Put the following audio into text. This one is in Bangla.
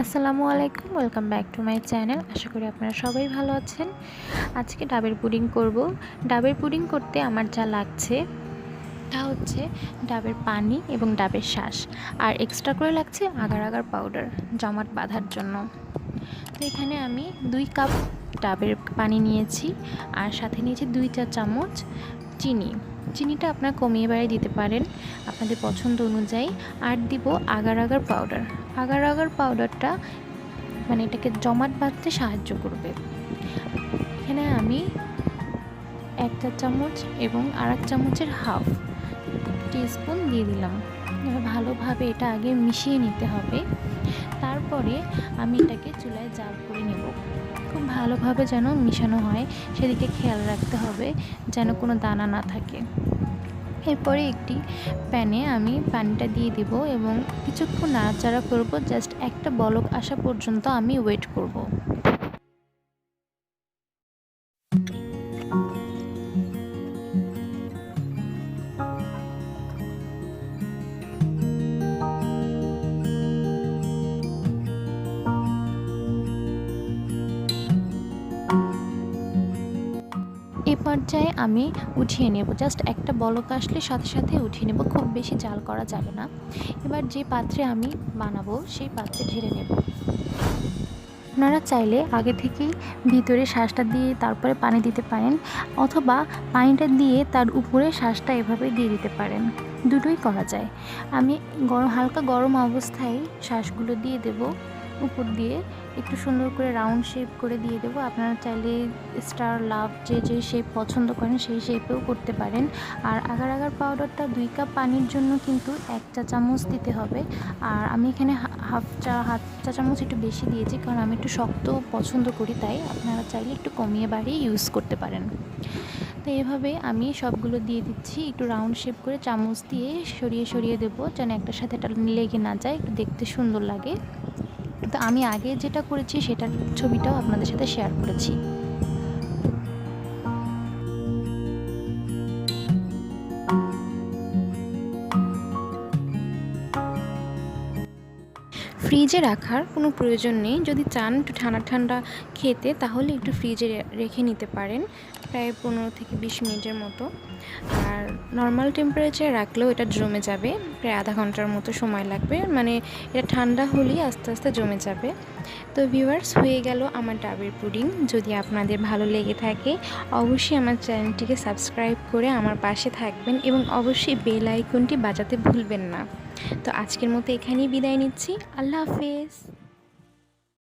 আসসালামু আলাইকুম, welcome back to my channel. আশা করি আপনারা সবাই ভালো আছেন। আজকে ডাবের পুডিং করব। ডাবের পুডিং করতে আমার যা লাগছে তা হচ্ছে ডাবের পানি এবং ডাবের শাঁস, আর এক্সট্রা করে লাগছে আগার আগার পাউডার জমাট বাঁধার জন্য। তো এখানে আমি 2 কাপ ডাবের পানি নিয়েছি, আর সাথে নিয়েছি 2 চা চামচ চিনি। চিনিটা আপনারা কমিয়ে বাড়িয়ে দিতে পারেন আপনাদের পছন্দ অনুযায়ী। আর দিব agar agar powder. Agar agar পাউডারটা মানে এটাকে জমাট বাঁধতে সাহায্য করবে। এখানে আমি 1 চা চামচ এবং আর 1 চামচের হাফ টিস্পুন দিয়ে দিলাম। এবার ভালোভাবে এটা আগে মিশিয়ে নিতে হবে। তারপরে আমি এটাকে চুলায় জাল করে নেব। খুব ভালোভাবে যেন মিশানো হয় সেদিকে খেয়াল রাখতে হবে, যেন কোনো দানা না থাকে। এরপরে একটি প্যানে আমি পানিটা দিয়ে দিব এবং কিছুক্ষণ নাড়াচাড়া করব। জাস্ট একটা বলক আসা পর্যন্ত আমি ওয়েট করব। এই পর্যায়ে আমি উঠিয়ে নেব। জাস্ট একটা বলক আসলে সাথে সাথে উঠিয়ে নেব, খুব বেশি জাল করা যাবে না। এবার যে পাত্রে আমি বানাবো সেই পাত্রে ঢেলে নেব। আপনারা চাইলে আগে থেকেই ভিতরে শাঁসটা দিয়ে তারপরে পানি দিতে পারেন, অথবা পানিটা দিয়ে তার উপরে শাঁসটা এভাবে দিয়ে দিতে পারেন। দুটোই করা যায়। আমি হালকা গরম অবস্থায় শাঁসগুলো দিয়ে দেব। উপর দিয়ে একটু সুন্দর করে রাউন্ড শেপ করে দিয়ে দেবো। আপনারা চাইলে স্টার, লাভ যে শেপ পছন্দ করেন সেই শেপেও করতে পারেন। আর আগার আগার পাউডারটা 2 কাপ পানির জন্য কিন্তু 1 চা চামচ দিতে হবে। আর আমি এখানে হাফ চা চামচ একটু বেশি দিয়েছি, কারণ আমি একটু শক্ত পছন্দ করি, তাই আপনারা চাইলে একটু কমিয়ে বাড়িয়ে ইউজ করতে পারেন। তো এভাবে আমি সবগুলো দিয়ে দিচ্ছি, একটু রাউন্ড শেপ করে চামচ দিয়ে সরিয়ে সরিয়ে দেবো, যেন একটার সাথে এটা লেগে না যায়, একটু দেখতে সুন্দর লাগে। তো আমি আগে যেটা করেছি সেটার ছবিটাও আপনাদের সাথে শেয়ার করেছি। ফ্রিজে রাখার কোনো প্রয়োজন নেই। যদি চান একটু ঠান্ডা ঠান্ডা খেতে, তাহলে একটু ফ্রিজে রেখে নিতে পারেন প্রায় 15 থেকে 20 মিনিটের মতো। আর নর্মাল টেম্পারেচারে রাখলেও এটা জমে যাবে, প্রায় আধা ঘন্টার মতো সময় লাগবে। মানে এটা ঠান্ডা হলেই আস্তে আস্তে জমে যাবে। তো ভিউয়ার্স, হয়ে গেল আমার ডাবের পুডিং। যদি আপনাদের ভালো লেগে থাকে অবশ্যই আমার চ্যানেলটিকে সাবস্ক্রাইব করে আমার পাশে থাকবেন এবং অবশ্যই বেল আইকনটি বাজাতে ভুলবেন না। তো আজকের মতো এখানেই বিদায় নিচ্ছি। আল্লাহ হাফেজ।